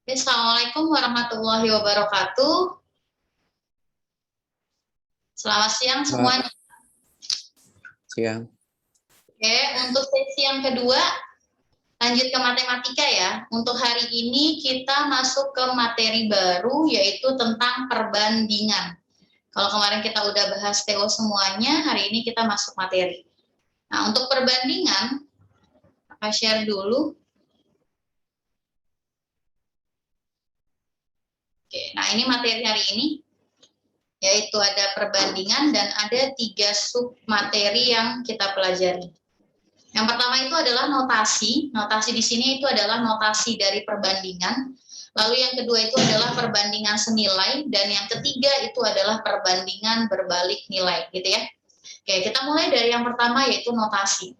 Assalamualaikum warahmatullahi wabarakatuh. Selamat siang Selamat semuanya. siang. Oke, untuk sesi yang kedua, lanjut ke matematika ya. Untuk hari ini kita masuk ke materi baru, yaitu tentang perbandingan. Kalau kemarin kita udah bahas TO semuanya, hari ini kita masuk materi. Nah, untuk perbandingan, saya share dulu. Oke, nah ini materi hari ini, yaitu ada perbandingan dan ada 3 sub materi yang kita pelajari. Yang pertama itu adalah notasi. Notasi di sini itu adalah notasi dari perbandingan. Lalu yang kedua itu adalah perbandingan senilai, dan yang ketiga itu adalah perbandingan berbalik nilai, gitu ya. Oke, kita mulai dari yang pertama, yaitu notasi.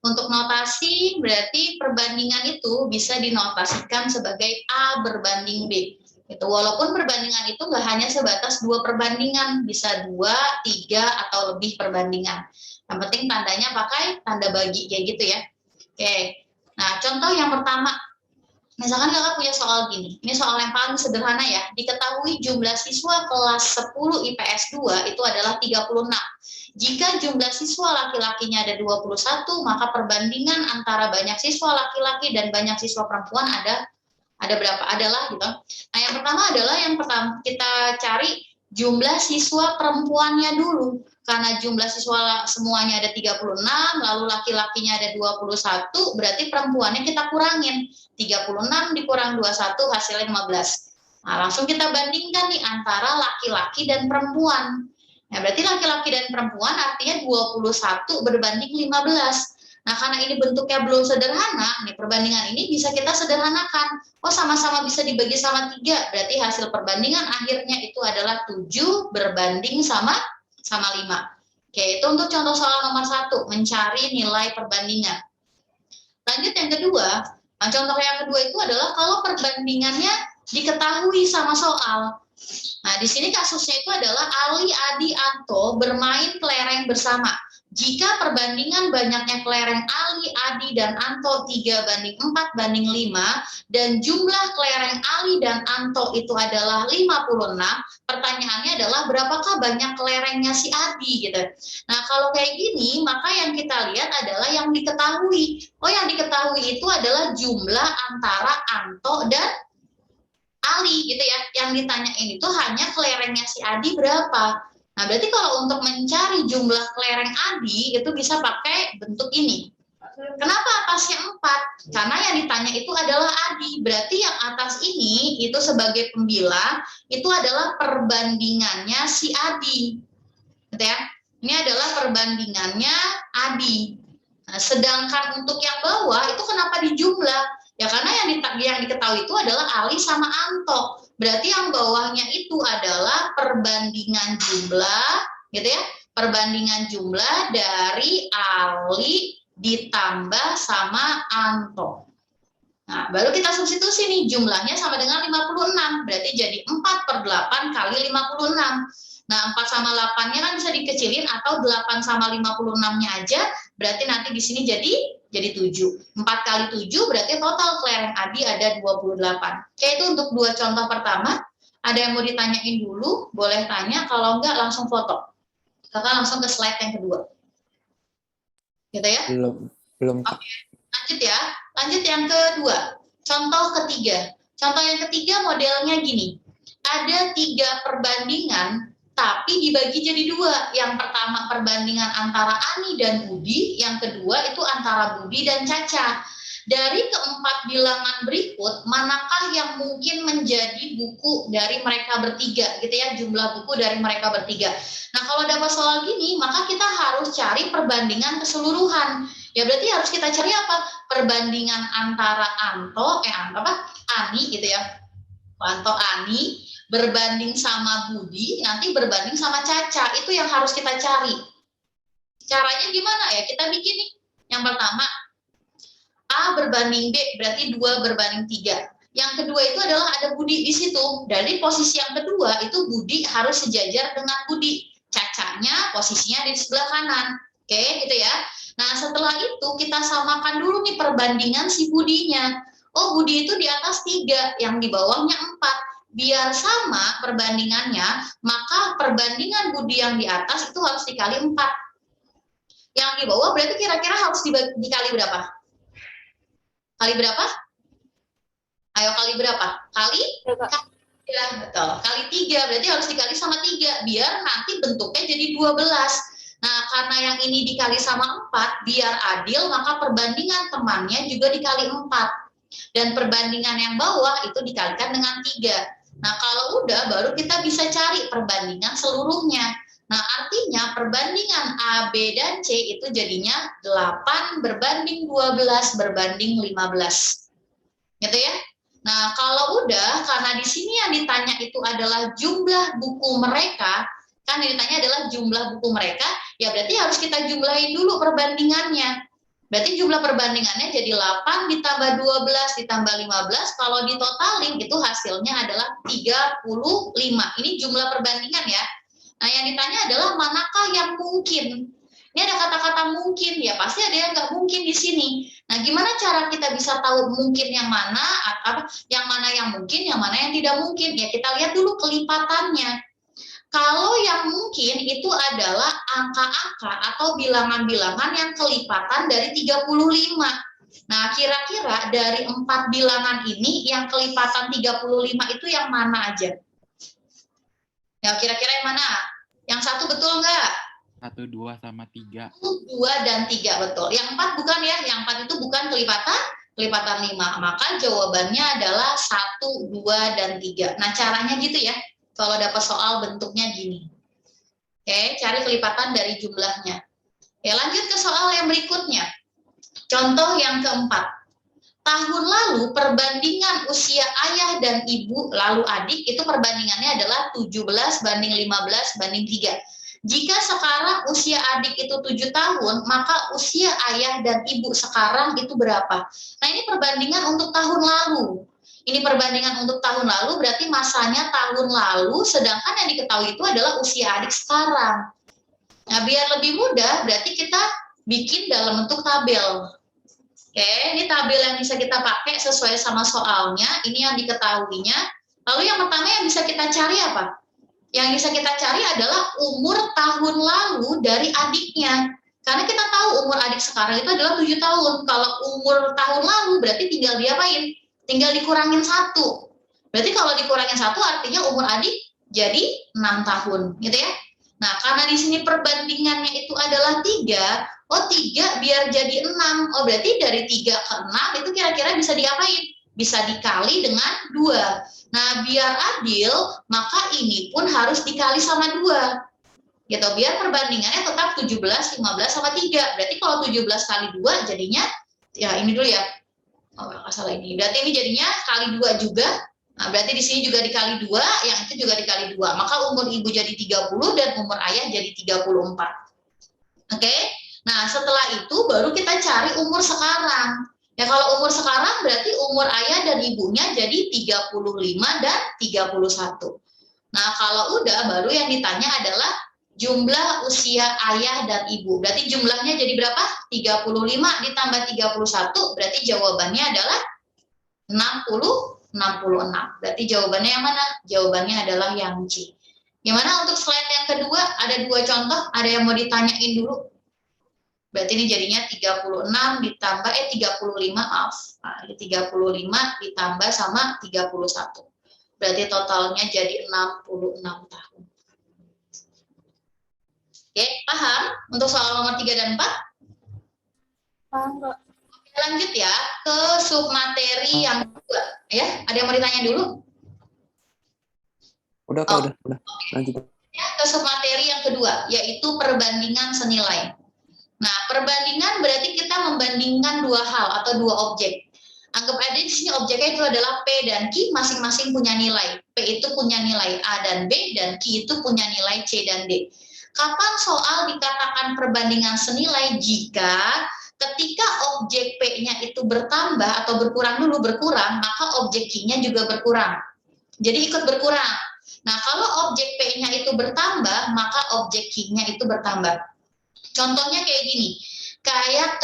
Untuk notasi berarti perbandingan itu bisa dinotasikan sebagai A berbanding B. Itu walaupun perbandingan itu nggak hanya sebatas 2 perbandingan, bisa 2, 3 atau lebih perbandingan. Yang penting tandanya pakai tanda bagi kayak gitu ya. Oke. Nah, contoh yang pertama, misalkan kakak punya soal gini. Ini soal yang paling sederhana ya. Diketahui jumlah siswa kelas 10 IPS 2 itu adalah 36. Jika jumlah siswa laki-lakinya ada 21, maka perbandingan antara banyak siswa laki-laki dan banyak siswa perempuan ada berapa? Adalah gitu. Nah, yang pertama adalah yang pertama kita cari jumlah siswa perempuannya dulu. Karena jumlah siswa semuanya ada 36, lalu laki-lakinya ada 21, berarti perempuannya kita kurangin. 36 dikurang 21 hasilnya 15. Nah, langsung kita bandingkan nih antara laki-laki dan perempuan. Nah, berarti laki-laki dan perempuan artinya 21 berbanding 15. Nah, karena ini bentuknya belum sederhana, nih perbandingan ini bisa kita sederhanakan. Oh, sama-sama bisa dibagi sama 3, berarti hasil perbandingan akhirnya itu adalah 7 berbanding sama 5. Oke, itu untuk contoh soal nomor 1, mencari nilai perbandingan. Lanjut yang kedua, nah contoh yang kedua itu adalah kalau perbandingannya diketahui sama soal. Nah, di sini kasusnya itu adalah Ali, Adi, Anto bermain kelereng bersama. Jika perbandingan banyaknya kelereng Ali, Adi, dan Anto 3:4:5, dan jumlah kelereng Ali dan Anto itu adalah 56, pertanyaannya adalah berapakah banyak kelerengnya si Adi gitu. Nah, kalau kayak gini, maka yang kita lihat adalah yang diketahui. Oh, yang diketahui itu adalah jumlah antara Anto dan Ali gitu ya. Yang ditanyain itu hanya kelerengnya si Adi berapa. Nah, berarti kalau untuk mencari jumlah kelereng Adi itu bisa pakai bentuk ini. Kenapa atasnya 4? Karena yang ditanya itu adalah Adi. Berarti yang atas ini itu sebagai pembilang itu adalah perbandingannya si Adi. Gitu ya. Ini adalah perbandingannya Adi. Nah, sedangkan untuk yang bawah itu kenapa dijumlah? Ya karena yang diketahui itu adalah Ali sama Anto. Berarti yang bawahnya itu adalah perbandingan jumlah, gitu ya. Perbandingan jumlah dari Ali ditambah sama Anto. Nah, baru kita substitusi nih, jumlahnya sama dengan 56, berarti jadi 4/8 kali 56. Nah, 4 sama 8-nya kan bisa dikecilin, atau 8 sama 56-nya aja, berarti nanti di sini jadi 7. 4 kali 7 berarti total kelereng Adi ada 28. Oke, itu untuk 2 contoh pertama. Ada yang mau ditanyain dulu? Boleh tanya, kalau enggak langsung foto. Kakak langsung ke slide yang kedua. Gitu ya? Belum Kak. Oke, lanjut ya. Lanjut yang kedua. Contoh ketiga. Contoh yang ketiga modelnya gini. Ada 3 perbandingan, tapi dibagi jadi 2. Yang pertama perbandingan antara Ani dan Budi, yang kedua itu antara Budi dan Caca. Dari keempat bilangan berikut, manakah yang mungkin menjadi buku dari mereka bertiga, gitu ya, jumlah buku dari mereka bertiga. Nah, kalau dapat soal gini, maka kita harus cari perbandingan keseluruhan. Ya berarti harus kita cari apa? Perbandingan antara Ani gitu ya. Anto Ani berbanding sama Budi, nanti berbanding sama Caca. Itu yang harus kita cari. Caranya gimana ya? Kita bikin nih. Yang pertama, A berbanding B berarti 2/3. Yang kedua itu adalah ada Budi di situ. Dari posisi yang kedua itu Budi harus sejajar dengan Budi. Cacanya posisinya di sebelah kanan. Oke, gitu ya. Nah, setelah itu kita samakan dulu nih perbandingan si Budinya. oh Budi itu di atas 3, yang di bawahnya 4. Biar sama perbandingannya, maka perbandingan Budi yang di atas itu harus dikali 4. Yang di bawah berarti kira-kira harus dikali berapa? Kali berapa? Ayo kali berapa? Kali? Ya, betul. Kali 3, berarti harus dikali sama 3, biar nanti bentuknya jadi 12. Nah, karena yang ini dikali sama 4, biar adil, maka perbandingan temannya juga dikali 4. Dan perbandingan yang bawah itu dikalikan dengan 3. Nah, kalau udah, baru kita bisa cari perbandingan seluruhnya. Nah, artinya perbandingan A, B, dan C itu jadinya 8 berbanding 12 berbanding 15. Gitu ya? Nah, kalau udah, karena di sini yang ditanya itu adalah jumlah buku mereka, kan yang ditanya adalah jumlah buku mereka, ya berarti harus kita jumlahin dulu perbandingannya. Berarti jumlah perbandingannya jadi 8 ditambah 12 ditambah 15, kalau ditotalin itu hasilnya adalah 35. Ini jumlah perbandingan ya. Nah, yang ditanya adalah manakah yang mungkin. Ini ada kata-kata mungkin, ya pasti ada yang nggak mungkin di sini. Nah, gimana cara kita bisa tahu mungkin yang mana, yang mana yang mungkin, yang mana yang tidak mungkin? Ya kita lihat dulu kelipatannya. Kalau yang mungkin itu adalah angka-angka atau bilangan-bilangan yang kelipatan dari 35. Nah, kira-kira dari 4 bilangan ini yang kelipatan 35 itu yang mana aja? Ya, kira-kira yang mana? Yang satu betul nggak? 1, 2, sama 3. 2 dan 3 betul. Yang 4 bukan ya, yang 4 itu bukan kelipatan 5. Maka jawabannya adalah 1, 2, dan 3. Nah, caranya gitu ya. Kalau dapat soal bentuknya gini. Oke, cari kelipatan dari jumlahnya. Oke, lanjut ke soal yang berikutnya. Contoh yang keempat. Tahun lalu perbandingan usia ayah dan ibu lalu adik itu perbandingannya adalah 17 banding 15 banding 3. Jika sekarang usia adik itu 7 tahun, maka usia ayah dan ibu sekarang itu berapa? Nah, ini perbandingan untuk tahun lalu. Ini perbandingan untuk tahun lalu, berarti masanya tahun lalu, sedangkan yang diketahui itu adalah usia adik sekarang. Nah, biar lebih mudah, berarti kita bikin dalam bentuk tabel. Oke, ini tabel yang bisa kita pakai sesuai sama soalnya, ini yang diketahuinya. Lalu yang pertama yang bisa kita cari apa? Yang bisa kita cari adalah umur tahun lalu dari adiknya. Karena kita tahu umur adik sekarang itu adalah 7 tahun. Kalau umur tahun lalu berarti tinggal diapain? Tinggal dikurangin 1. Berarti kalau dikurangin 1 artinya umur adik jadi 6 tahun, gitu ya. Nah, karena di sini perbandingannya itu adalah 3, oh 3 biar jadi 6. Oh, berarti dari 3 ke 6 itu kira-kira bisa diapain? Bisa dikali dengan 2. Nah, biar adil, maka ini pun harus dikali sama 2. Gitu, biar perbandingannya tetap 17, 15, sama 3. Berarti kalau 17 kali 2 jadinya, ya ini dulu ya. Oh, nggak salah ini. Berarti ini jadinya kali 2 juga. Nah, berarti di sini juga dikali 2, yang itu juga dikali 2. Maka umur ibu jadi 30 dan umur ayah jadi 34. Oke? Nah, setelah itu baru kita cari umur sekarang. Ya, kalau umur sekarang berarti umur ayah dan ibunya jadi 35 dan 31. Nah, kalau udah baru yang ditanya adalah jumlah usia ayah dan ibu. Berarti jumlahnya jadi berapa? 35 ditambah 31, berarti jawabannya adalah 66. Berarti jawabannya yang mana? Jawabannya adalah yang C. Gimana untuk slide yang kedua? Ada 2 contoh, ada yang mau ditanyain dulu? Berarti ini jadinya 36 ditambah 35, maaf. Nah, 35 ditambah sama 31. Berarti totalnya jadi 66 tahun. Oke, paham untuk soal nomor 3 dan 4? Paham, Kak. Oke, lanjut ya ke submateri yang kedua. Ya, ada yang mau ditanya dulu? Udah, Kak, udah. Lanjut. Ya, ke submateri yang kedua, yaitu perbandingan senilai. Nah, perbandingan berarti kita membandingkan 2 hal atau 2 objek. Anggap aja di sini objeknya itu adalah P dan Q, masing-masing punya nilai. P itu punya nilai A dan B, dan Q itu punya nilai C dan D. Kapan soal dikatakan perbandingan senilai? Jika ketika objek P-nya itu bertambah atau berkurang, maka objek Q-nya juga berkurang. Jadi ikut berkurang. Nah, kalau objek P-nya itu bertambah, maka objek Q-nya itu bertambah. Contohnya kayak gini, kayak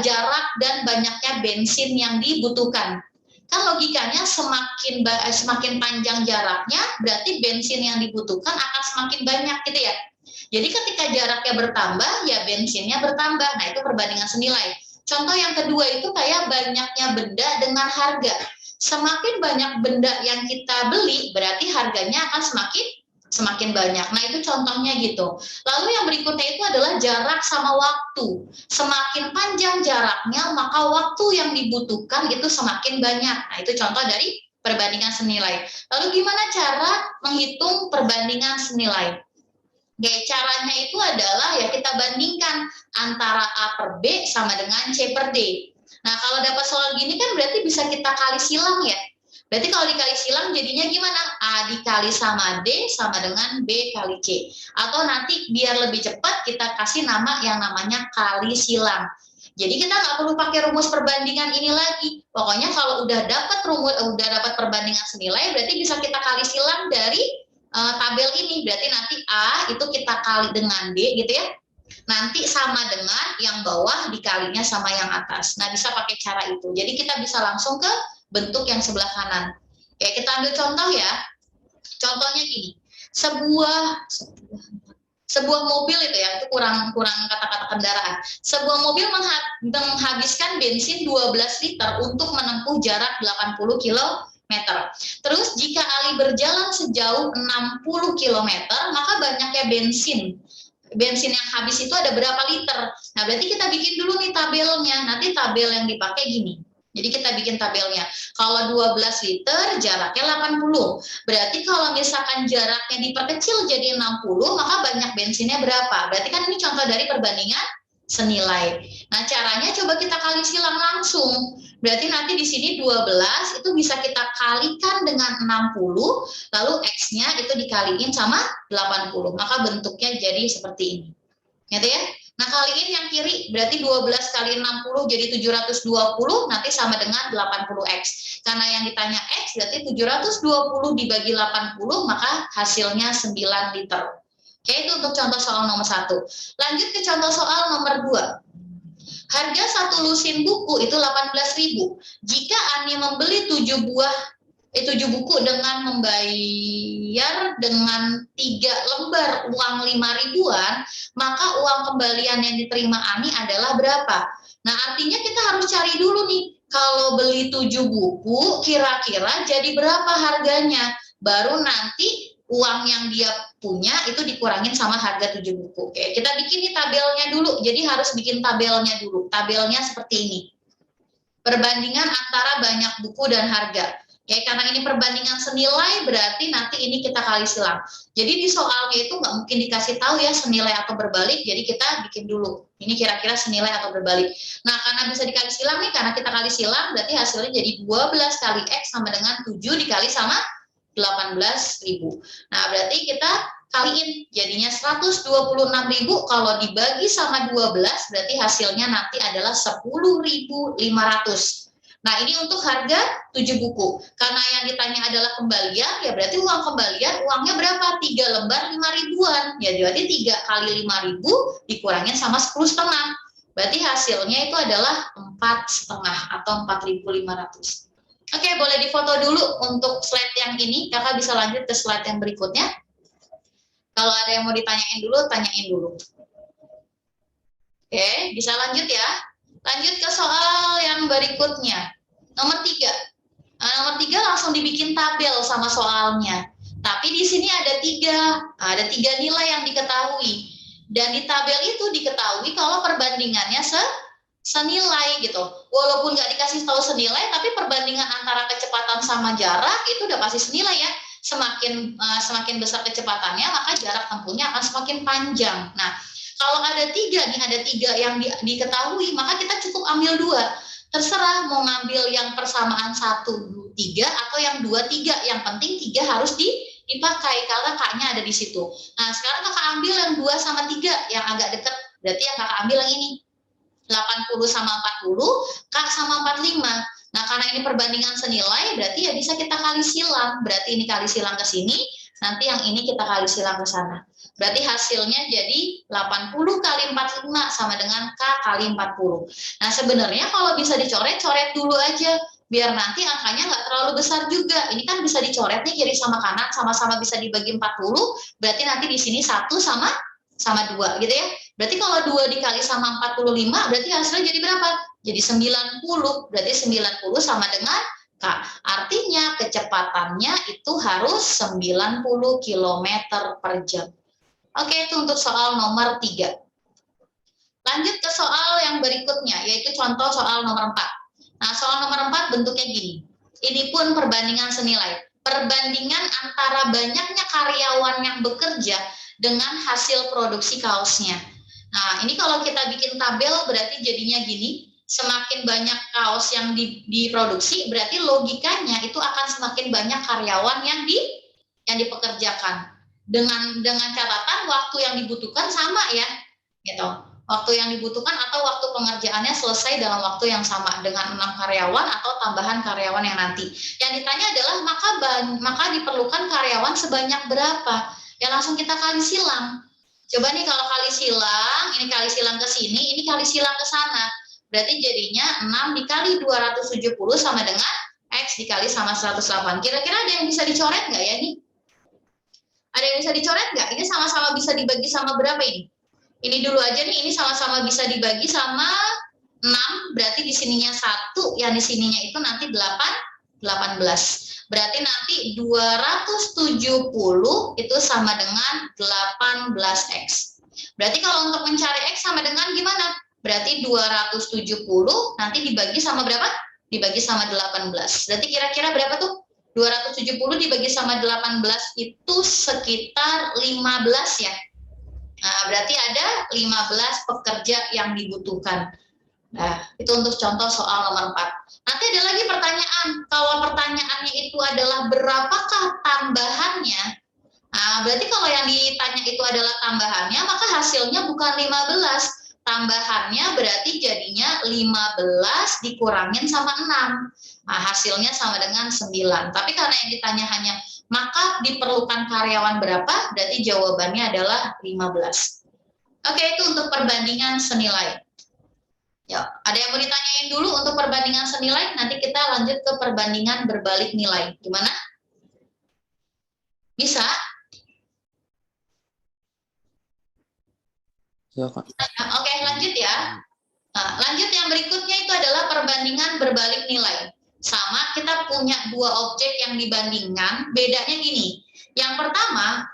jarak dan banyaknya bensin yang dibutuhkan. Kan logikanya semakin panjang jaraknya, berarti bensin yang dibutuhkan akan semakin banyak gitu ya. Jadi ketika jaraknya bertambah, ya bensinnya bertambah. Nah, itu perbandingan senilai. Contoh yang kedua itu kayak banyaknya benda dengan harga. Semakin banyak benda yang kita beli, berarti harganya akan semakin banyak. Nah, itu contohnya gitu. Lalu yang berikutnya itu adalah jarak sama waktu. Semakin panjang jaraknya, maka waktu yang dibutuhkan itu semakin banyak. Nah, itu contoh dari perbandingan senilai. Lalu gimana cara menghitung perbandingan senilai? Oke, caranya itu adalah ya kita bandingkan antara A per B sama dengan C per D. Nah, kalau dapat soal gini kan berarti bisa kita kali silang ya. Berarti kalau dikali silang jadinya gimana? A dikali sama D sama dengan B kali C. Atau nanti biar lebih cepat kita kasih nama yang namanya kali silang. Jadi kita nggak perlu pakai rumus perbandingan ini lagi. Pokoknya kalau udah dapat perbandingan senilai, berarti bisa kita kali silang dari tabel ini. Berarti nanti A itu kita kali dengan D gitu ya. Nanti sama dengan yang bawah dikalinya sama yang atas. Nah, bisa pakai cara itu. Jadi kita bisa langsung ke bentuk yang sebelah kanan. Ya, kita ambil contoh ya. Contohnya gini. Sebuah mobil itu ya, itu kurang kata-kata kendaraan. Sebuah mobil menghabiskan bensin 12 liter untuk menempuh jarak 80 km. Terus jika Ali berjalan sejauh 60 km, maka banyaknya bensin yang habis itu ada berapa liter. Nah, berarti kita bikin dulu nih tabelnya. Nanti tabel yang dipakai gini. Jadi kita bikin tabelnya. Kalau 12 liter jaraknya 80. Berarti kalau misalkan jaraknya diperkecil jadi 60, maka banyak bensinnya berapa? Berarti kan ini contoh dari perbandingan senilai. Nah, caranya coba kita kali silang langsung. Berarti nanti di sini 12 itu bisa kita kalikan dengan 60, lalu X-nya itu dikaliin sama 80. Maka bentuknya jadi seperti ini. Gitu ya? Nah, kaliin yang kiri, berarti 12 kali 60 jadi 720, nanti sama dengan 80X. Karena yang ditanya X, berarti 720 dibagi 80, maka hasilnya 9 liter. Oke, itu untuk contoh soal nomor 1. Lanjut ke contoh soal nomor 2. Harga satu lusin buku itu 18.000. Jika Ani membeli 7 buku dengan membayar dengan 3 lembar uang 5.000-an, maka uang kembalian yang diterima Ani adalah berapa? Nah, artinya kita harus cari dulu nih, kalau beli 7 buku, kira-kira jadi berapa harganya? Baru nanti uang yang dia punya itu dikurangin sama harga 7 buku. Oke, kita bikin nih tabelnya dulu. Jadi harus bikin tabelnya dulu. Tabelnya seperti ini. Perbandingan antara banyak buku dan harga. Ya, karena ini perbandingan senilai, berarti nanti ini kita kali silang. Jadi di soalnya itu nggak mungkin dikasih tahu ya senilai atau berbalik, jadi kita bikin dulu. Ini kira-kira senilai atau berbalik. Nah, karena bisa dikali silang nih, karena kita kali silang, berarti hasilnya jadi 12 kali X sama dengan 7 dikali sama 18.000. Nah, berarti kita kaliin, jadinya 126.000, kalau dibagi sama 12, berarti hasilnya nanti adalah 10.500. Nah, ini untuk harga 7 buku. Karena yang ditanya adalah kembalian, ya berarti uang kembalian, uangnya berapa? 3 lembar 5.000-an. Ya berarti 3 kali 5.000 dikurangin sama 10,5. Berarti hasilnya itu adalah 4,5 atau 4.500. Oke, boleh difoto dulu untuk slide yang ini. Kakak bisa lanjut ke slide yang berikutnya. Kalau ada yang mau ditanyain dulu, tanyain dulu. Oke, bisa lanjut ya. Lanjut ke soal yang berikutnya. Nomor 3. Nah, nomor 3 langsung dibikin tabel sama soalnya. Tapi di sini ada 3 nilai yang diketahui. Dan di tabel itu diketahui kalau perbandingannya senilai gitu. Walaupun nggak dikasih tahu senilai, tapi perbandingan antara kecepatan sama jarak itu udah pasti senilai ya. Semakin besar kecepatannya, maka jarak tempuhnya akan semakin panjang. Nah, kalau ada 3 yang diketahui, maka kita cukup ambil 2. Terserah mau ngambil yang persamaan 1, 3 atau yang 2, 3. Yang penting 3 harus dipakai karena K-nya ada di situ. Nah, sekarang Kakak ambil yang 2 sama 3 yang agak dekat. Berarti yang Kakak ambil yang ini. 80 sama 40, K sama 45. Nah, karena ini perbandingan senilai, berarti ya bisa kita kali silang. Berarti ini kali silang ke sini, nanti yang ini kita kali silang ke sana. Berarti hasilnya jadi 80 kali 45 sama dengan K kali 40. Nah, sebenarnya kalau bisa dicoret, coret dulu aja. Biar nanti angkanya nggak terlalu besar juga. Ini kan bisa dicoret nih kiri sama kanan, sama-sama bisa dibagi 40, berarti nanti di sini 1 sama 2 gitu ya. Berarti kalau 2 dikali sama 45, berarti hasilnya jadi berapa? Jadi 90. Berarti 90 sama dengan K. Artinya kecepatannya itu harus 90 km per jam. Oke, itu untuk soal nomor 3. Lanjut ke soal yang berikutnya, yaitu contoh soal nomor 4. Nah, soal nomor 4 bentuknya gini. Ini pun perbandingan senilai. Perbandingan antara banyaknya karyawan yang bekerja dengan hasil produksi kaosnya. Nah, ini kalau kita bikin tabel berarti jadinya gini. Semakin banyak kaos yang diproduksi, berarti logikanya itu akan semakin banyak karyawan yang dipekerjakan. Dengan catatan waktu yang dibutuhkan sama ya, gitu. Waktu yang dibutuhkan atau waktu pengerjaannya selesai dalam waktu yang sama dengan 6 karyawan atau tambahan karyawan yang nanti. Yang ditanya adalah maka diperlukan karyawan sebanyak berapa? Ya langsung kita kali silang. Coba nih kalau kali silang, ini kali silang ke sini, ini kali silang ke sana. Berarti jadinya 6 dikali 270 sama dengan X dikali sama 108. Kira-kira ada yang bisa dicoret nggak ya nih? Ada yang bisa dicoret nggak? Ini sama-sama bisa dibagi sama berapa ini? Ini dulu aja nih, ini sama-sama bisa dibagi sama 6, berarti di sininya 1, yang di sininya itu nanti 18. Berarti nanti 270 itu sama dengan 18X. Berarti kalau untuk mencari X sama dengan gimana? Berarti 270 nanti dibagi sama berapa? Dibagi sama 18. Berarti kira-kira berapa tuh? 270 dibagi sama 18 itu sekitar 15 ya. Nah, berarti ada 15 pekerja yang dibutuhkan. Nah, itu untuk contoh soal nomor 4. Nanti ada lagi pertanyaan. Kalau pertanyaannya itu adalah berapakah tambahannya? Nah, berarti kalau yang ditanya itu adalah tambahannya, maka hasilnya bukan 15. Tambahannya berarti jadinya 15 dikurangin sama 6. Nah, hasilnya sama dengan 9. Tapi karena yang ditanya hanya maka diperlukan karyawan berapa? Berarti jawabannya adalah 15. Oke, itu untuk perbandingan senilai. Ya, ada yang mau ditanyain dulu untuk perbandingan senilai? Nanti kita lanjut ke perbandingan berbalik nilai. Gimana? Bisa? Silakan. Oke, lanjut ya. Nah, lanjut yang berikutnya itu adalah perbandingan berbalik nilai. Sama, kita punya 2 objek yang dibandingkan, bedanya gini. Yang pertama,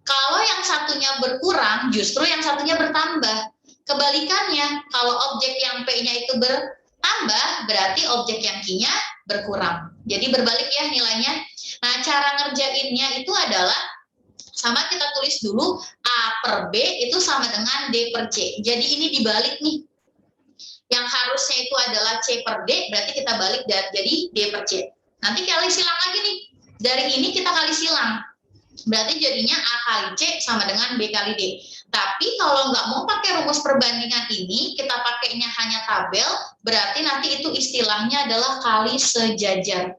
kalau yang satunya berkurang, justru yang satunya bertambah. Kebalikannya, kalau objek yang P-nya itu bertambah, berarti objek yang Q-nya berkurang. Jadi berbalik ya nilainya. Nah, cara ngerjainnya itu adalah, sama kita tulis dulu, A per B itu sama dengan D per C. Jadi ini dibalik nih. Yang harusnya itu adalah C per D, berarti kita balik jadi D per C. Nanti kali silang lagi nih. Dari ini kita kali silang. Berarti jadinya A kali C sama dengan B kali D. Tapi kalau nggak mau pakai rumus perbandingan ini, kita pakainya hanya tabel, berarti nanti itu istilahnya adalah kali sejajar.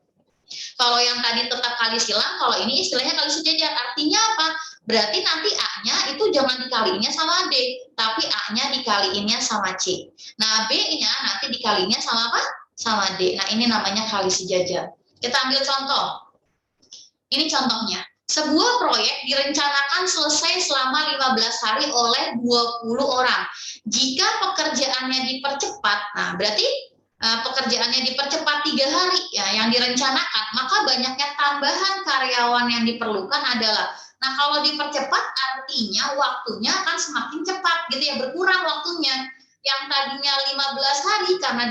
Kalau yang tadi tetap kali silang, kalau ini istilahnya kali sejajar. Artinya apa? Berarti nanti A-nya itu jangan dikaliinnya sama D, tapi A-nya dikaliinnya sama C. Nah, B-nya nanti dikalinya sama apa? Sama D. Nah, ini namanya kali sejajar. Kita ambil contoh. Ini contohnya. Sebuah proyek direncanakan selesai selama 15 hari oleh 20 orang. Jika pekerjaannya dipercepat, nah berarti pekerjaannya dipercepat 3 hari ya yang direncanakan, maka banyaknya tambahan karyawan yang diperlukan adalah, nah kalau dipercepat artinya waktunya akan semakin cepat gitu ya, berkurang waktunya. Yang tadinya 15 hari karena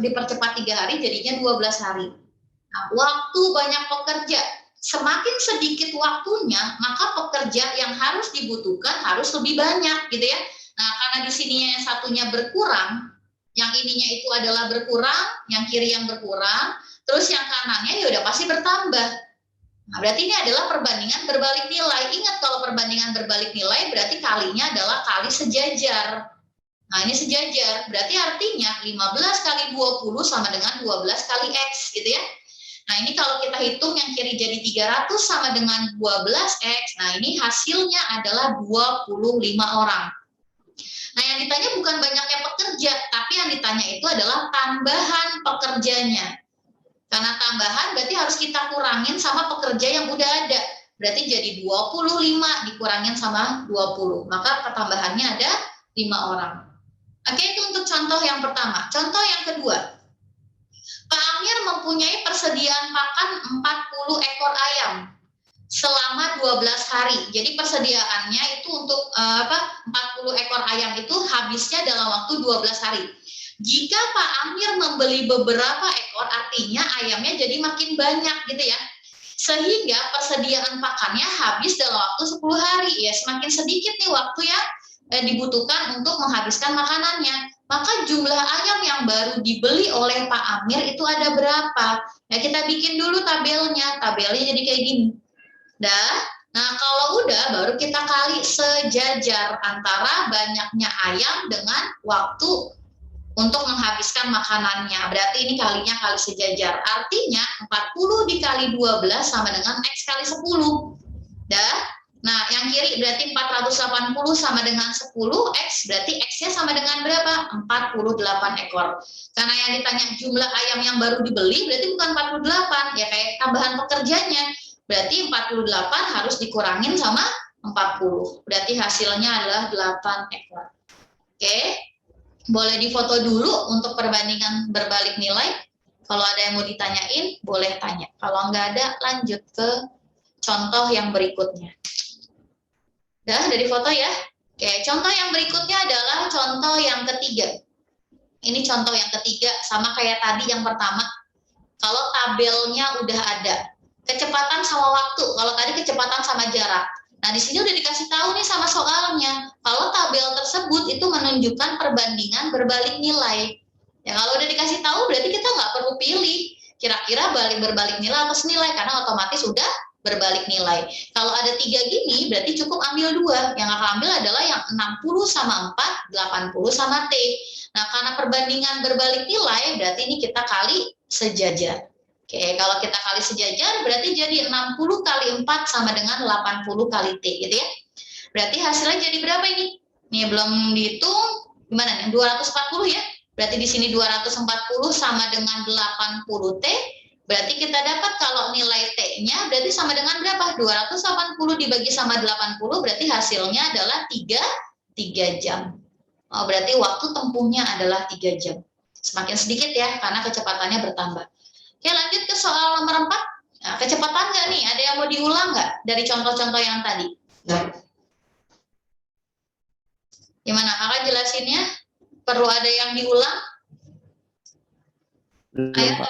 dipercepat 3 hari jadinya 12 hari. Nah, waktu banyak pekerja, semakin sedikit waktunya, maka pekerja yang harus dibutuhkan harus lebih banyak gitu ya. Nah, karena di sininya yang satunya berkurang, yang ininya itu adalah berkurang, yang kiri yang berkurang, terus yang kanannya ya udah pasti bertambah. Nah, berarti ini adalah perbandingan berbalik nilai. Ingat kalau perbandingan berbalik nilai berarti kalinya adalah kali sejajar. Nah, ini sejajar. Berarti artinya 15 kali 20 sama dengan 12 kali X gitu ya. Nah, ini kalau kita hitung yang kiri jadi 300 sama dengan 12X. Nah, ini hasilnya adalah 25 orang. Nah, yang ditanya bukan banyaknya pekerja, tapi yang ditanya itu adalah tambahan pekerjanya. Karena tambahan berarti harus kita kurangin sama pekerja yang udah ada. Berarti jadi 25 dikurangin sama 20. Maka ketambahannya ada 5 orang. Oke, itu untuk contoh yang pertama. Contoh yang kedua. Pak Amir mempunyai persediaan makan 40 ekor ayam selama 12 hari. Jadi persediaannya itu untuk 40 ekor ayam itu habisnya dalam waktu 12 hari. Jika Pak Amir membeli beberapa ekor, artinya ayamnya jadi makin banyak gitu ya. Sehingga persediaan pakannya habis dalam waktu 10 hari. Ya, semakin sedikit nih waktu yang dibutuhkan untuk menghabiskan makanannya. Maka jumlah ayam yang baru dibeli oleh Pak Amir itu ada berapa? Ya, kita bikin dulu tabelnya. Tabelnya jadi kayak gini. Nah, kalau udah baru kita kali sejajar antara banyaknya ayam dengan waktu untuk menghabiskan makanannya. Berarti ini kalinya kali sejajar. Artinya 40 dikali 12 sama dengan X kali 10. Nah, yang kiri berarti 480 sama dengan 10, X berarti X-nya sama dengan berapa? 48 ekor. Karena yang ditanya jumlah ayam yang baru dibeli berarti bukan 48, ya kayak tambahan pekerjanya. Berarti 48 harus dikurangin sama 40. Berarti hasilnya adalah 8 ekor. Oke. Boleh difoto dulu untuk perbandingan berbalik nilai. Kalau ada yang mau ditanyain, boleh tanya. Kalau nggak ada, lanjut ke contoh yang berikutnya. Dari foto ya. Oke, contoh yang berikutnya adalah contoh yang ketiga. Ini contoh yang ketiga, sama kayak tadi yang pertama. Kalau tabelnya udah ada. Kecepatan sama waktu. Kalau tadi kecepatan sama jarak. Nah, di sini udah dikasih tahu nih sama soalnya. Kalau tabel tersebut itu menunjukkan perbandingan berbalik nilai. Ya, kalau udah dikasih tahu berarti kita nggak perlu pilih. Kira-kira berbalik nilai atau senilai, karena otomatis udah berbalik nilai. Kalau ada 3 gini, berarti cukup ambil 2. Yang akan ambil adalah yang 60 sama 4, 80 sama T. Nah, karena perbandingan berbalik nilai, berarti ini kita kali sejajar. Oke, kalau kita kali sejajar berarti jadi 60 kali 4 sama dengan 80 kali T, gitu ya. Berarti hasilnya jadi berapa ini? Nih belum dihitung, gimana nih? 240 ya. Berarti di sini 240 sama dengan 80 T. Berarti kita dapat kalau nilai T-nya berarti sama dengan berapa? 280 dibagi sama 80 berarti hasilnya adalah 3 jam. Oh, berarti waktu tempuhnya adalah 3 jam. Semakin sedikit ya, karena kecepatannya bertambah. Oke, lanjut ke soal nomor 4. Nah, kecepatan nggak nih? Ada yang mau diulang nggak dari contoh-contoh yang tadi? Gimana? Kakak jelasinnya? Perlu ada yang diulang? Ayo.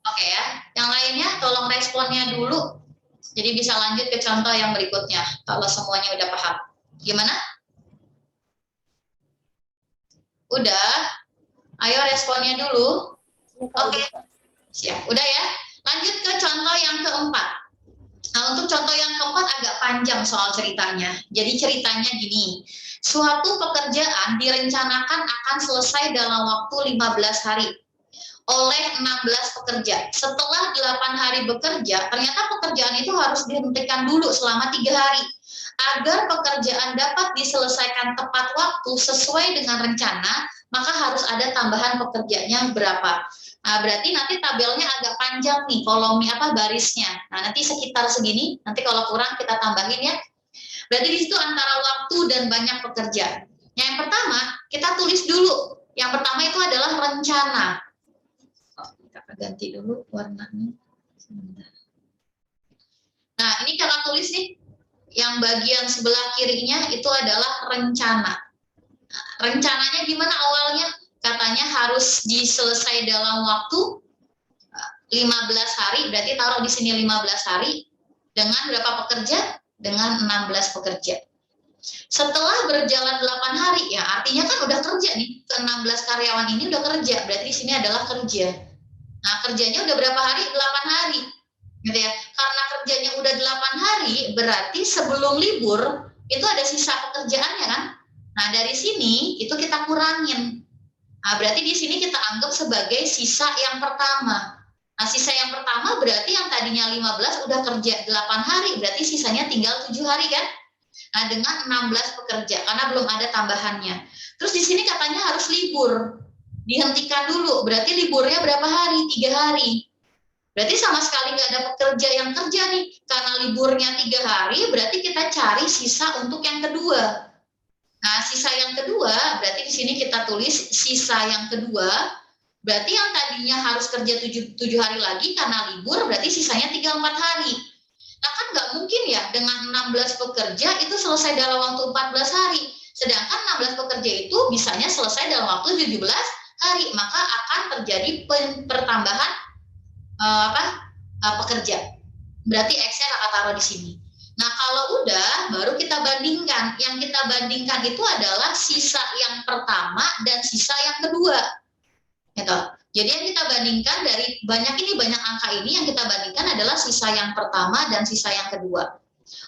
Oke ya. Yang lainnya tolong responnya dulu. Jadi bisa lanjut ke contoh yang berikutnya. Kalau semuanya udah paham. Gimana? Udah? Ayo responnya dulu. Oke. Siap, udah ya. Lanjut ke contoh yang keempat. Nah, untuk contoh yang keempat agak panjang soal ceritanya. Jadi ceritanya gini, suatu pekerjaan direncanakan akan selesai dalam waktu 15 hari oleh 16 pekerja. Setelah 8 hari bekerja, ternyata pekerjaan itu harus dihentikan dulu selama 3 hari. Agar pekerjaan dapat diselesaikan tepat waktu sesuai dengan rencana, maka harus ada tambahan pekerjanya berapa. Nah, berarti nanti tabelnya agak panjang nih, kolomnya barisnya. Nah, nanti sekitar segini, nanti kalau kurang kita tambahin ya. Berarti di situ antara waktu dan banyak pekerja. Yang pertama, kita tulis dulu. Yang pertama itu adalah rencana. Oh, kita ganti dulu warnanya. Sebentar. Nah, ini kakak tulis nih. Yang bagian sebelah kirinya itu adalah rencana. Nah, rencananya gimana awalnya? Katanya harus diselesai dalam waktu 15 hari, berarti taruh di sini 15 hari, dengan berapa pekerja? Dengan 16 pekerja. Setelah berjalan 8 hari, ya artinya kan udah kerja nih, ke 16 karyawan ini udah kerja, berarti di sini adalah kerja. Nah, kerjanya udah berapa hari? 8 hari. Gitu ya. Karena kerjanya udah 8 hari, berarti sebelum libur, itu ada sisa pekerjaannya kan? Nah, dari sini, itu kita kurangin. Nah, berarti di sini kita anggap sebagai sisa yang pertama. Nah, sisa yang pertama berarti yang tadinya 15 udah kerja 8 hari, berarti sisanya tinggal 7 hari kan? Nah, dengan 16 pekerja, karena belum ada tambahannya. Terus di sini katanya harus libur. Dihentikan dulu, berarti liburnya berapa hari? 3 hari. Berarti sama sekali nggak ada pekerja yang kerja nih. Karena liburnya 3 hari, berarti kita cari sisa untuk yang kedua. Nah, sisa yang kedua, berarti di sini kita tulis sisa yang kedua. Berarti yang tadinya harus kerja 7 hari lagi karena libur, berarti sisanya tinggal 4 hari. Nah, kan nggak mungkin ya dengan 16 pekerja itu selesai dalam waktu 14 hari. Sedangkan 16 pekerja itu bisanya selesai dalam waktu 17 hari. Maka akan terjadi pertambahan pekerja. Berarti X-nya kakak taruh di sini. Nah, kalau udah, baru kita bandingkan. Yang kita bandingkan itu adalah sisa yang pertama dan sisa yang kedua. Gitu. Jadi yang kita bandingkan dari banyak angka ini yang kita bandingkan adalah sisa yang pertama dan sisa yang kedua.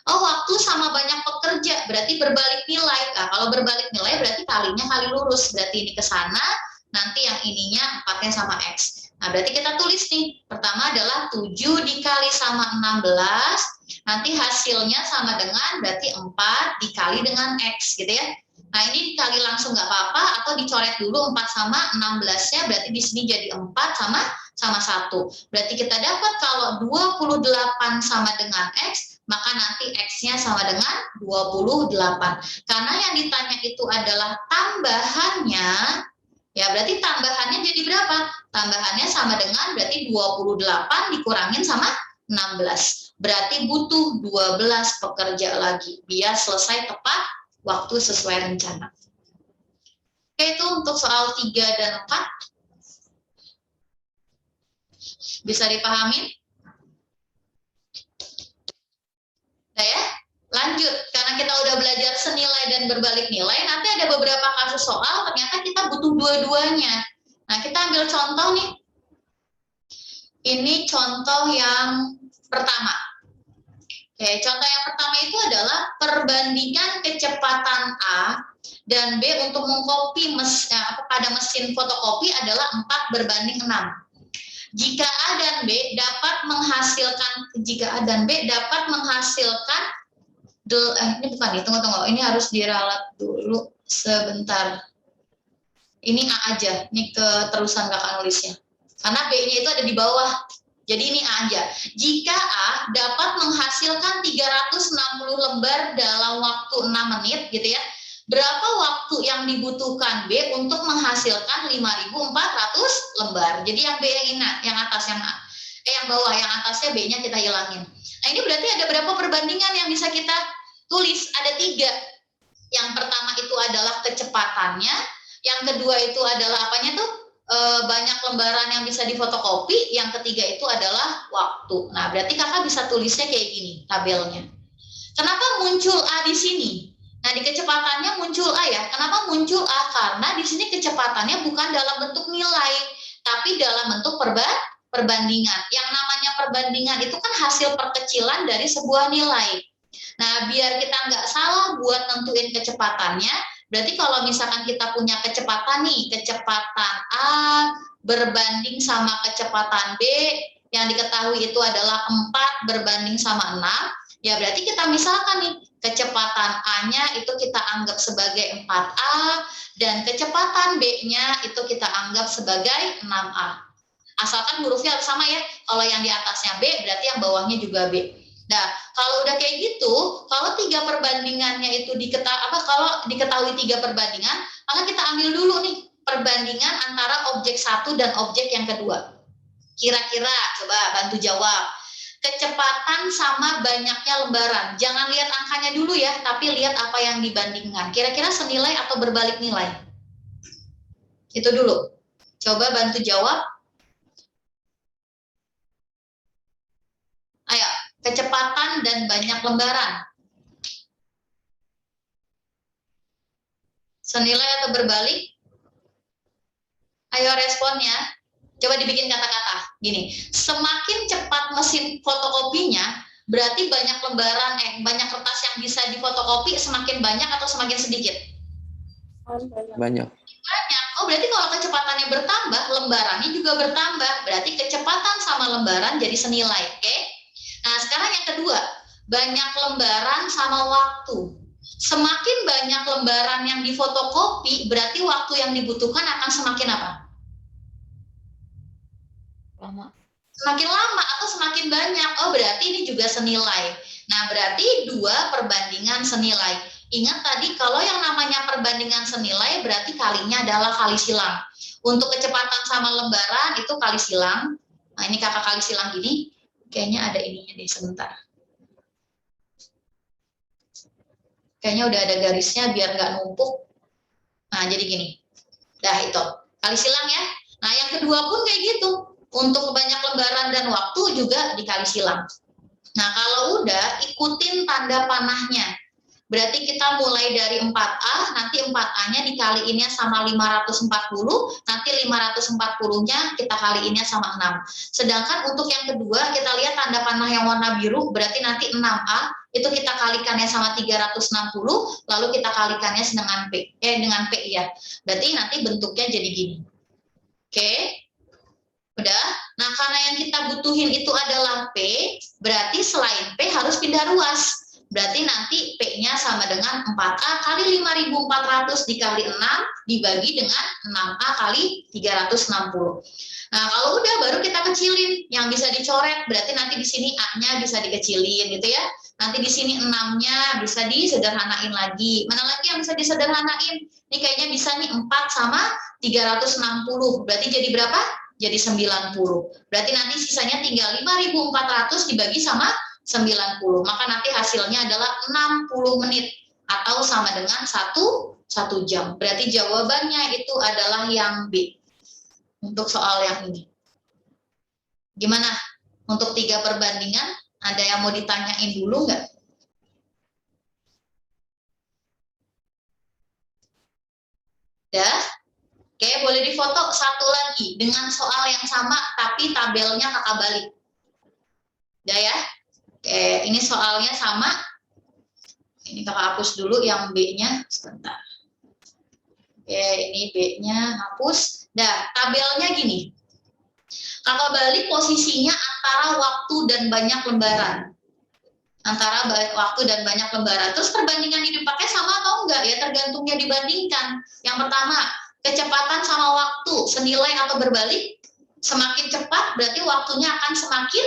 Oh, waktu sama banyak pekerja berarti berbalik nilai. Nah, kalau berbalik nilai berarti kalinya kali lurus. Berarti ini ke sana, nanti yang ininya 4-nya sama X. Nah, berarti kita tulis nih. Pertama adalah 7 dikali sama 16. Nanti hasilnya sama dengan berarti 4 dikali dengan X gitu ya. Nah, ini dikali langsung nggak apa-apa atau dicoret dulu 4 sama 16-nya, berarti di sini jadi 4 sama 1. Berarti kita dapat kalau 28 sama dengan X, maka nanti X-nya sama dengan 28. Karena yang ditanya itu adalah tambahannya, ya berarti tambahannya jadi berapa? Tambahannya sama dengan berarti 28 dikurangin sama 16. Berarti butuh 12 pekerja lagi biar selesai tepat waktu sesuai rencana. Oke, itu untuk soal 3 dan 4. Bisa dipahami? Nah ya, lanjut. Karena kita udah belajar senilai dan berbalik nilai, nanti ada beberapa kasus soal ternyata kita butuh dua-duanya. Nah, kita ambil contoh nih. Ini contoh yang pertama. Oke, contoh yang pertama itu adalah perbandingan kecepatan A dan B untuk mengcopy pada mesin fotokopi adalah 4:6. Jika A dan B dapat menghasilkan ini bukan nih, tunggu, ini harus diralat dulu sebentar. Ini A aja, ini keterusan kakak nulisnya. Karena B-nya itu ada di bawah. Jadi ini A aja. Jika A dapat menghasilkan 360 lembar dalam waktu 6 menit gitu ya. Berapa waktu yang dibutuhkan B untuk menghasilkan 5.400 lembar? Jadi yang B yang atas yang bawah, yang atasnya B-nya kita hilangin. Nah, ini berarti ada berapa perbandingan yang bisa kita tulis? Ada 3. Yang pertama itu adalah kecepatannya, yang kedua itu adalah apanya tuh? Banyak lembaran yang bisa difotokopi, yang ketiga itu adalah waktu. Nah, berarti kakak bisa tulisnya kayak gini tabelnya. Kenapa muncul A di sini? Nah, di kecepatannya muncul A ya. Kenapa muncul A? Karena di sini kecepatannya bukan dalam bentuk nilai, tapi dalam bentuk perbandingan. Yang namanya perbandingan itu kan hasil perkecilan dari sebuah nilai. Nah, biar kita nggak salah buat nentuin kecepatannya, berarti kalau misalkan kita punya kecepatan nih, kecepatan A berbanding sama kecepatan B, yang diketahui itu adalah 4 berbanding sama 6, ya berarti kita misalkan nih, kecepatan A-nya itu kita anggap sebagai 4A, dan kecepatan B-nya itu kita anggap sebagai 6A. Asalkan hurufnya harus sama ya, kalau yang di atasnya B, berarti yang bawahnya juga B. Nah, kalau udah kayak gitu, kalau 3 perbandingannya itu kalau diketahui 3 perbandingan, maka kita ambil dulu nih perbandingan antara objek 1 dan objek yang kedua. Kira-kira, coba bantu jawab. Kecepatan sama banyaknya lembaran. Jangan lihat angkanya dulu ya, tapi lihat apa yang dibandingkan. Kira-kira senilai atau berbalik nilai? Itu dulu. Coba bantu jawab. Ayo. Kecepatan dan banyak lembaran. Senilai atau berbalik? Ayo responnya. Coba dibikin kata-kata. Gini, semakin cepat mesin fotokopinya, berarti banyak lembaran, banyak kertas yang bisa difotokopi semakin banyak atau semakin sedikit? Banyak. Banyak. Oh, berarti kalau kecepatannya bertambah, lembarannya juga bertambah. Berarti kecepatan sama sama lembaran jadi senilai. Oke? Nah, sekarang yang kedua, banyak lembaran sama waktu. Semakin banyak lembaran yang difotokopi, berarti waktu yang dibutuhkan akan semakin apa? Lama. Semakin lama atau semakin banyak. Oh, berarti ini juga senilai. Nah, berarti 2 perbandingan senilai. Ingat tadi kalau yang namanya perbandingan senilai berarti kalinya adalah kali silang. Untuk kecepatan sama lembaran itu kali silang. Nah, ini kakak kali silang gini. Kayaknya ada ininya deh, sebentar. Kayaknya udah ada garisnya biar nggak numpuk. Nah, jadi gini. Dah itu. Kali silang ya. Nah, yang kedua pun kayak gitu. Untuk banyak lembaran dan waktu juga dikali silang. Nah, kalau udah ikutin tanda panahnya. Berarti kita mulai dari 4A, nanti 4A-nya dikaliinnya sama 540, nanti 540-nya kita kaliinnya sama 6. Sedangkan untuk yang kedua, kita lihat tanda panah yang warna biru, berarti nanti 6A, itu kita kalikannya sama 360, lalu kita kalikannya dengan P ya. Berarti nanti bentuknya jadi gini. Oke? Udah? Nah, karena yang kita butuhin itu adalah P, berarti selain P harus pindah ruas. Berarti nanti P-nya sama dengan 4A kali 5.400 dikali 6 dibagi dengan 6A kali 360. Nah, kalau udah baru kita kecilin. Yang bisa dicoret, berarti nanti di sini A-nya bisa dikecilin gitu ya. Nanti di sini 6-nya bisa disederhanain lagi. Mana lagi yang bisa disederhanain? Ini kayaknya bisa nih 4 sama 360. Berarti jadi berapa? Jadi 90. Berarti nanti sisanya tinggal 5.400 dibagi sama 90. Maka nanti hasilnya adalah 60 menit atau sama dengan 1 jam. Berarti jawabannya itu adalah yang B. Untuk soal yang ini. Gimana? Untuk 3 perbandingan, ada yang mau ditanyain dulu nggak? Udah? Oke, boleh difoto satu lagi dengan soal yang sama tapi tabelnya kakak balik. Udah ya? Oke, ini soalnya sama. Ini kakak hapus dulu yang B-nya sebentar. Oke, ini B-nya hapus. Dah, tabelnya gini. Kakak balik posisinya antara waktu dan banyak lembaran. Antara waktu dan banyak lembaran. Terus perbandingan yang dipakai sama atau enggak? Ya tergantungnya dibandingkan. Yang pertama, kecepatan sama waktu senilai atau berbalik. Semakin cepat berarti waktunya akan semakin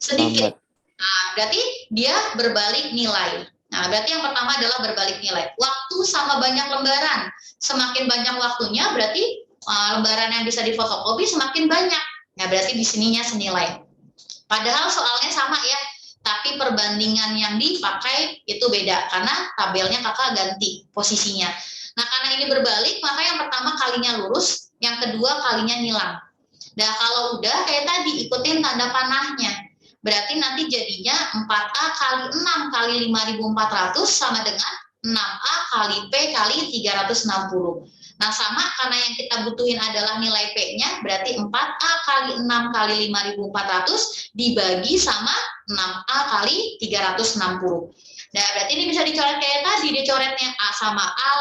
sedikit. Nah, berarti dia berbalik nilai. Nah, berarti yang pertama adalah berbalik nilai. Waktu sama banyak lembaran. Semakin banyak waktunya berarti lembaran yang bisa difotokopi semakin banyak. Nah, berarti di sininya senilai. Padahal soalnya sama ya, tapi perbandingan yang dipakai itu beda karena tabelnya kakak ganti posisinya. Nah, karena ini berbalik, maka yang pertama kalinya lurus, yang kedua kalinya nyilang. Nah, kalau udah kayak tadi ikutin tanda panahnya. Berarti nanti jadinya 4A kali 6 kali 5.400 sama dengan 6A kali P kali 360. Nah, sama karena yang kita butuhin adalah nilai P-nya, berarti 4A kali 6 kali 5.400 dibagi sama 6A kali 360. Nah, berarti ini bisa dicoret kayak tadi, dicoretnya A sama A.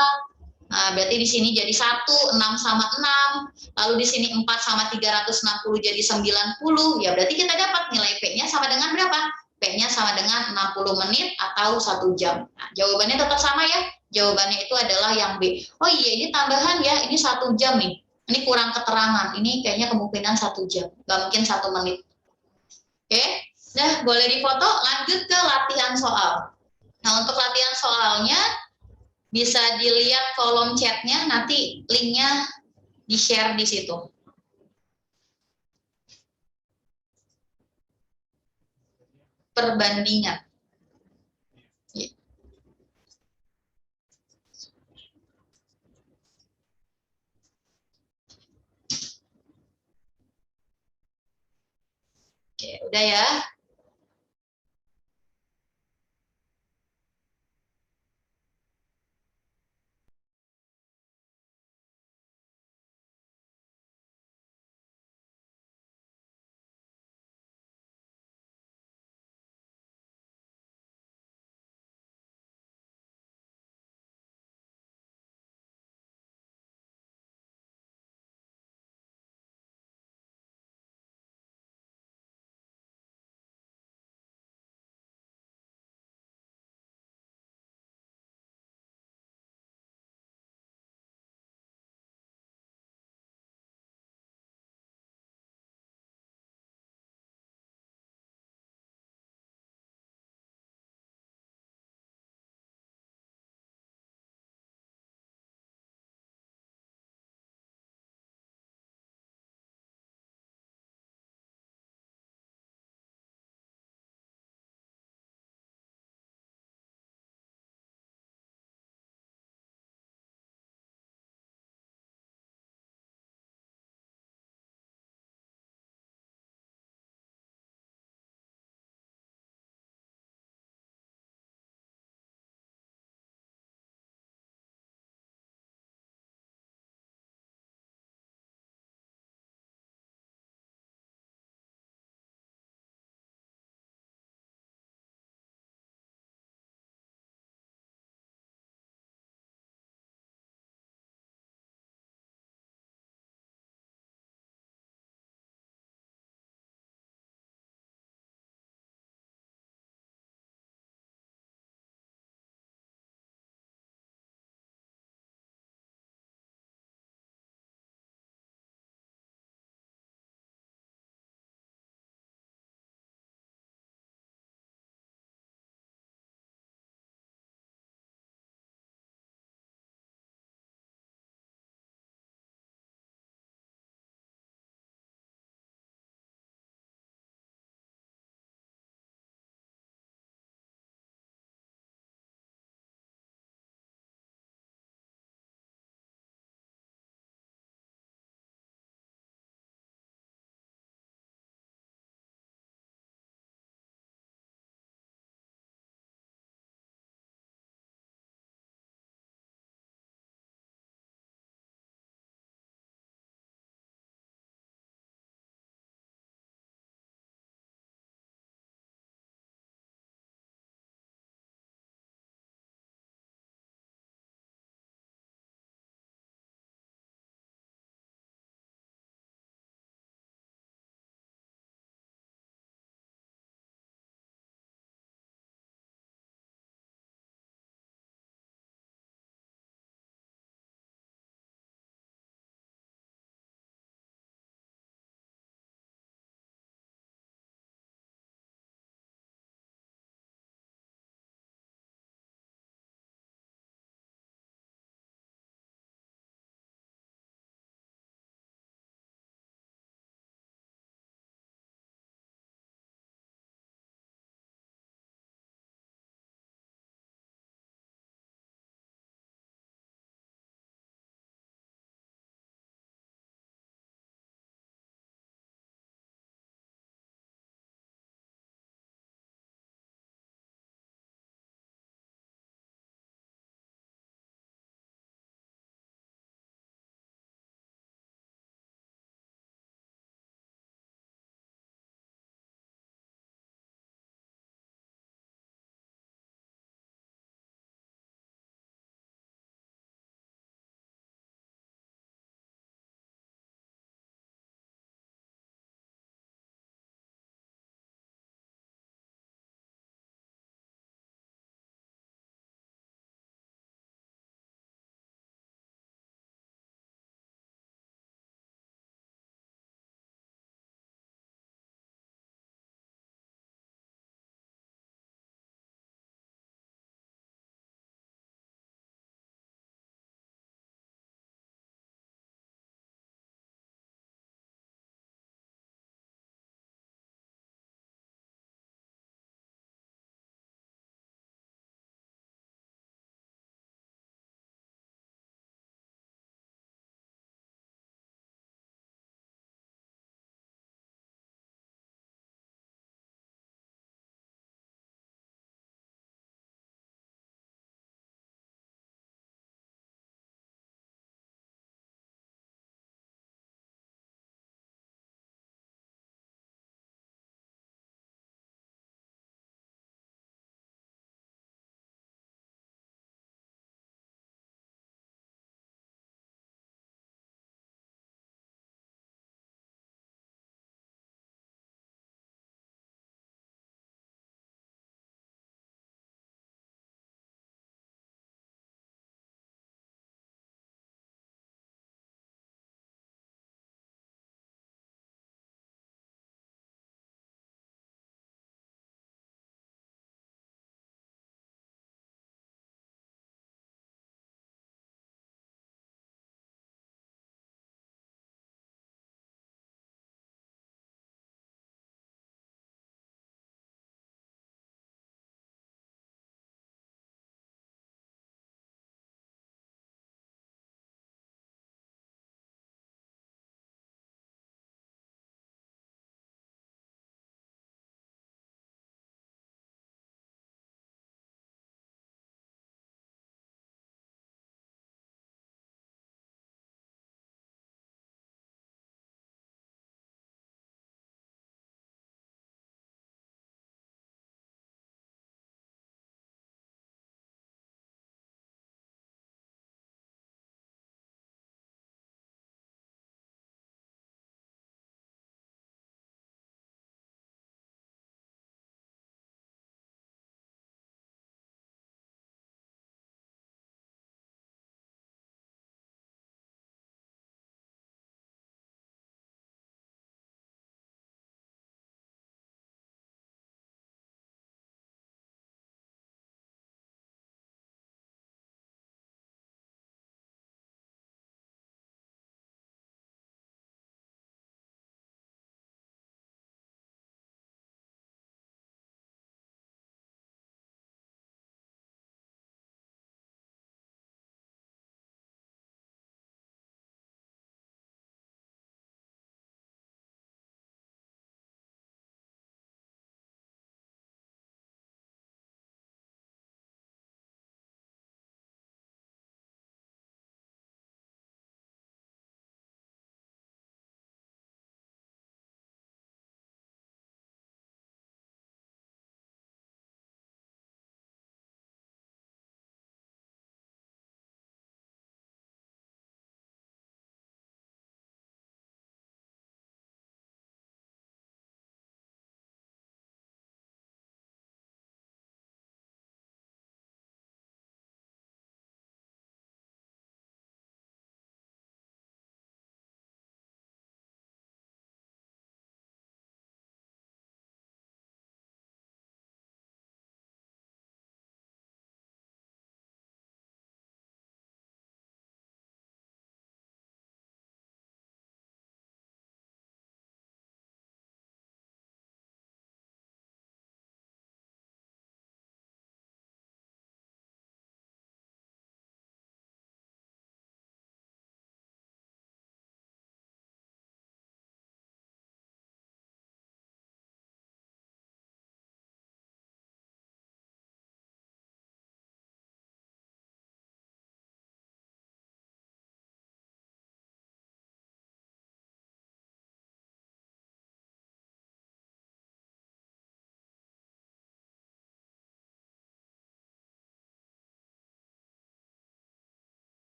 Nah, berarti di sini jadi 1, 6 sama 6. Lalu di sini 4 sama 360 jadi 90. Ya, berarti kita dapat nilai P-nya sama dengan berapa? P-nya sama dengan 60 menit atau 1 jam. Nah, jawabannya tetap sama ya. Jawabannya itu adalah yang B. Oh iya, ini tambahan ya. Ini 1 jam nih. Ini kurang keterangan. Ini kayaknya kemungkinan 1 jam. Nggak mungkin 1 menit. Oke. Nah, boleh difoto. Lanjut ke latihan soal. Nah, untuk latihan soalnya, bisa dilihat kolom chatnya, nanti linknya di-share di situ. Perbandingan. Oke, udah ya.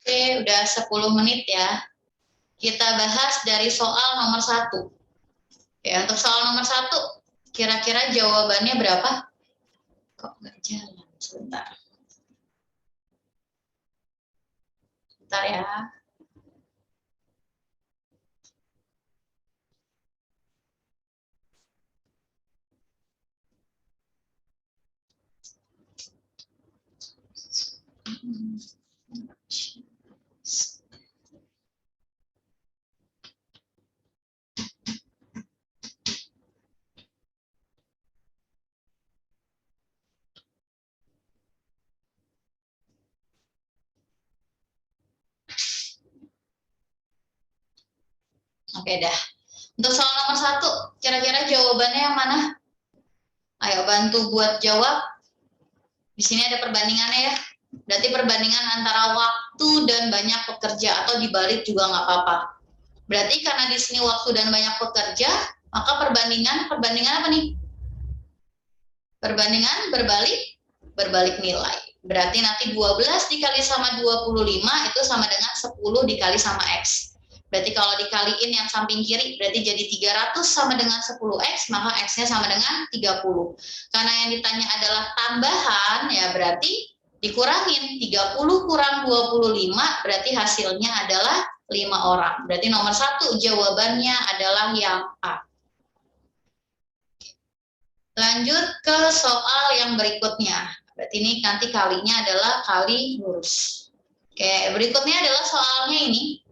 Oke, udah 10 menit ya. Kita bahas dari soal nomor 1. Ya, untuk soal nomor 1, kira-kira jawabannya berapa? Kok nggak jalan? Sebentar. Sebentar ya. Oke dah. Untuk soal nomor 1, kira-kira jawabannya yang mana? Ayo bantu buat jawab. Di sini ada perbandingannya ya. Berarti perbandingan antara waktu dan banyak pekerja, atau dibalik juga nggak apa-apa. Berarti karena di sini waktu dan banyak pekerja, maka perbandingan apa nih? Perbandingan berbalik nilai. Berarti nanti 12 dikali sama 25 itu sama dengan 10 dikali sama X. Berarti kalau dikaliin yang samping kiri, berarti jadi 300 sama dengan 10X, maka X-nya sama dengan 30. Karena yang ditanya adalah tambahan, ya berarti dikurangin 30 kurang 25, berarti hasilnya adalah 5 orang. Berarti nomor 1 jawabannya adalah yang A. Lanjut ke soal yang berikutnya. Berarti ini nanti kalinya adalah kali lurus. Oke, berikutnya adalah soalnya ini.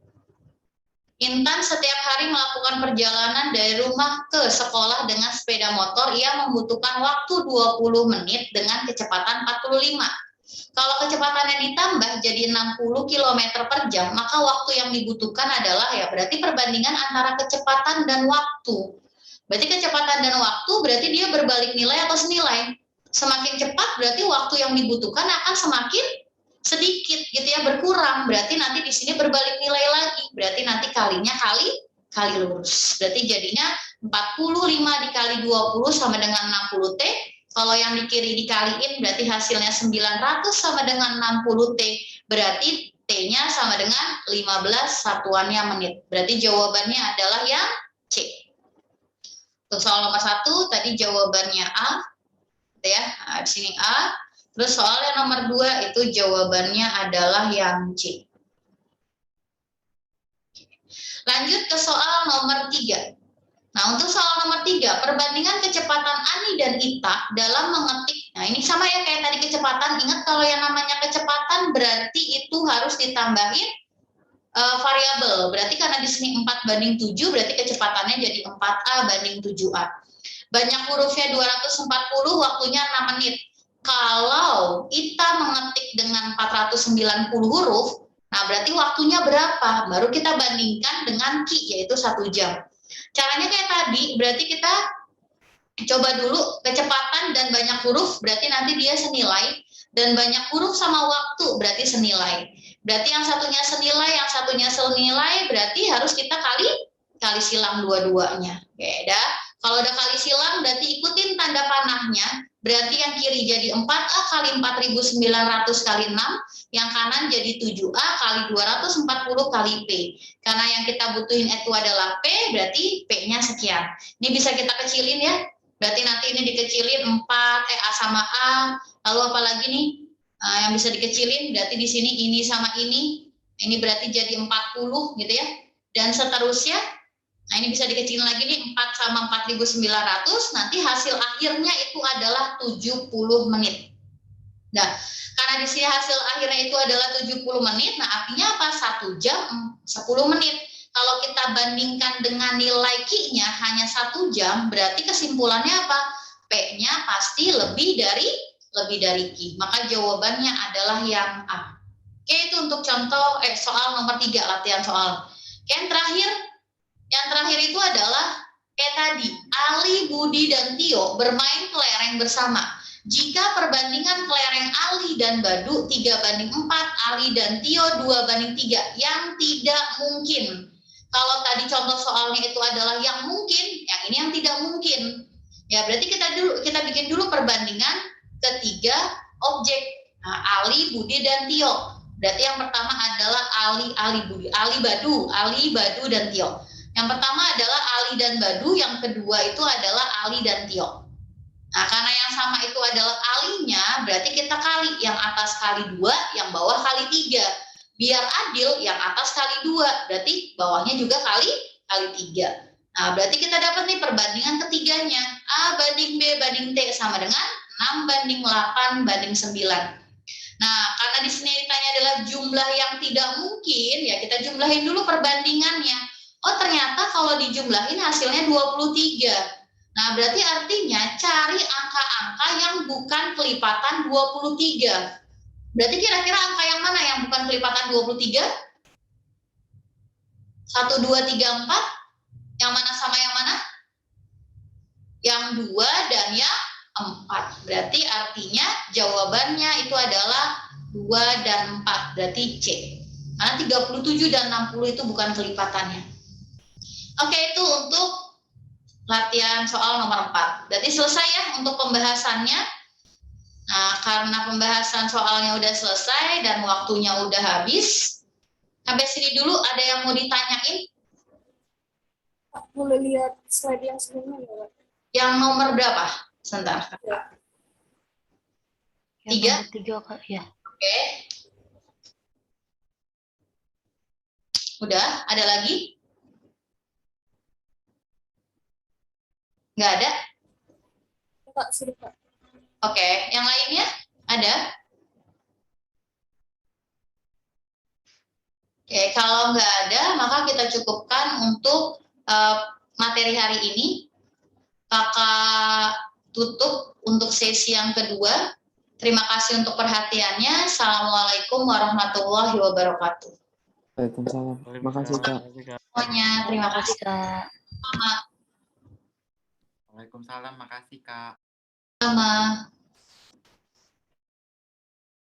Intan setiap hari melakukan perjalanan dari rumah ke sekolah dengan sepeda motor. Ia membutuhkan waktu 20 menit dengan kecepatan 45. Kalau kecepatannya ditambah jadi 60 km per jam, maka waktu yang dibutuhkan adalah, ya berarti perbandingan antara kecepatan dan waktu. Berarti kecepatan dan waktu berarti dia berbalik nilai atau senilai. Semakin cepat berarti waktu yang dibutuhkan akan semakin sedikit gitu ya, berkurang. Berarti nanti di sini berbalik nilai lagi. Berarti nanti kalinya kali lurus. Berarti jadinya 45 dikali 20 sama dengan 60 T. Kalau yang di kiri dikaliin berarti hasilnya 900 sama dengan 60 T. Berarti T-nya sama dengan 15 satuannya menit. Berarti jawabannya adalah yang C. Untuk soal nomor 1 tadi jawabannya A. Ya, di sini A. Terus soal yang nomor 2 itu jawabannya adalah yang C. Lanjut ke soal nomor 3. Nah, untuk soal nomor 3, perbandingan kecepatan Ani dan Ita dalam mengetik. Nah, ini sama ya kayak tadi kecepatan. Ingat kalau yang namanya kecepatan berarti itu harus ditambahin variabel. Berarti karena di sini 4:7, berarti kecepatannya jadi 4A banding 7A. Banyak hurufnya 240, waktunya 6 menit. Kalau Ita mengetik dengan 490 huruf, nah berarti waktunya berapa? Baru kita bandingkan dengan Ki, yaitu 1 jam. Caranya kayak tadi, berarti kita coba dulu kecepatan dan banyak huruf, berarti nanti dia senilai, dan banyak huruf sama waktu, berarti senilai. Berarti yang satunya senilai, berarti harus kita kali silang dua-duanya. Oke, dah. Kalau udah kali silang, berarti ikutin tanda panahnya. Berarti yang kiri jadi 4A kali 4.900 kali 6, yang kanan jadi 7A kali 240 kali P. Karena yang kita butuhin itu adalah P, berarti P-nya sekian. Ini bisa kita kecilin ya. Berarti nanti ini dikecilin 4, A sama A. Lalu apa lagi nih yang bisa dikecilin? Berarti di sini ini sama ini berarti jadi 40 gitu ya. Dan seterusnya. Nah, ini bisa dikecilin lagi nih, 4 sama 4.900, nanti hasil akhirnya itu adalah 70 menit. Nah, karena di sini hasil akhirnya itu adalah 70 menit, nah artinya apa? 1 jam 10 menit. Kalau kita bandingkan dengan nilai Q-nya hanya 1 jam, berarti kesimpulannya apa? P-nya pasti lebih dari Q. Maka jawabannya adalah yang A. Oke, itu untuk contoh soal nomor 3, latihan soal. Oke, yang terakhir itu adalah kayak tadi, Ali, Budi, dan Tio bermain kelereng bersama. Jika perbandingan kelereng Ali dan Badu 3:4, Ali dan Tio 2:3, yang tidak mungkin. Kalau tadi contoh soalnya itu adalah yang mungkin, yang ini yang tidak mungkin. Ya, berarti kita bikin dulu perbandingan ketiga objek. Nah, Ali, Budi, dan Tio. Berarti yang pertama adalah Ali, Badu, dan Tio. Yang pertama adalah Ali dan Badu, yang kedua itu adalah Ali dan Tio. Nah, karena yang sama itu adalah alinya, berarti kita kali yang atas kali 2, yang bawah kali 3. Biar adil, yang atas kali 2, berarti bawahnya juga kali 3. Nah, berarti kita dapat nih perbandingan ketiganya. A banding B banding T sama dengan 6 banding 8 banding 9. Nah, karena di sini ditanya adalah jumlah yang tidak mungkin, ya kita jumlahin dulu perbandingannya. Oh, ternyata kalau dijumlahin hasilnya 23. Nah, berarti artinya cari angka-angka yang bukan kelipatan 23. Berarti kira-kira angka yang mana yang bukan kelipatan 23? 1, 2, 3, 4. Yang mana sama yang mana? Yang 2 dan yang 4. Berarti artinya jawabannya itu adalah 2 dan 4. Berarti C. Karena 37 dan 60 itu bukan kelipatannya. Oke, itu untuk latihan soal nomor 4. Berarti selesai ya untuk pembahasannya. Nah, karena pembahasan soalnya udah selesai dan waktunya udah habis. Sampai sini dulu, ada yang mau ditanyain? Pak, boleh lihat slide yang sebelumnya ya, Pak? Yang nomor berapa? Sebentar. Ya. 3? 3 Kak, ya. Oke. Udah, ada lagi? Nggak ada? Pak, sudah Pak. Oke, yang lainnya ada? Oke, kalau nggak ada, maka kita cukupkan untuk materi hari ini. Kakak tutup untuk sesi yang kedua. Terima kasih untuk perhatiannya. Assalamualaikum warahmatullahi wabarakatuh. Waalaikumsalam. Terima kasih, Kak. Semuanya, terima kasih. Kak. Waalaikumsalam, makasih Kak. Sama.